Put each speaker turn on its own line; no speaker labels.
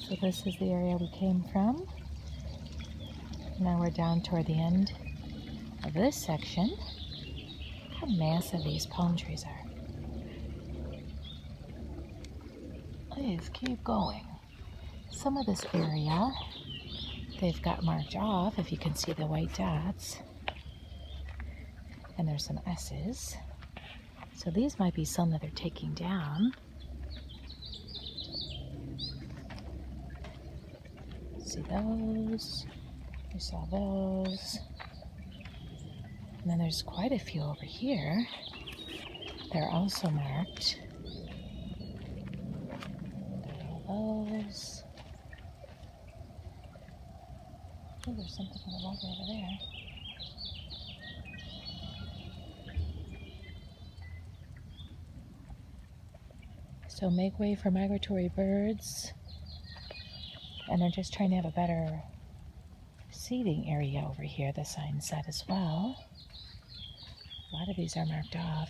So this is the area we came from. Now we're down toward the end of this section. Look how massive these palm trees are. Please keep going. Some of this area they've got marked off, if you can see the white dots. And there's some S's. So these might be some that they're taking down. See those? We saw those. And then there's quite a few over here. They're also marked. There are those. Oh, there's something on the log over there. So make way for migratory birds. And they're just trying to have a better seating area over here, the sign said as well. A lot of these are marked off.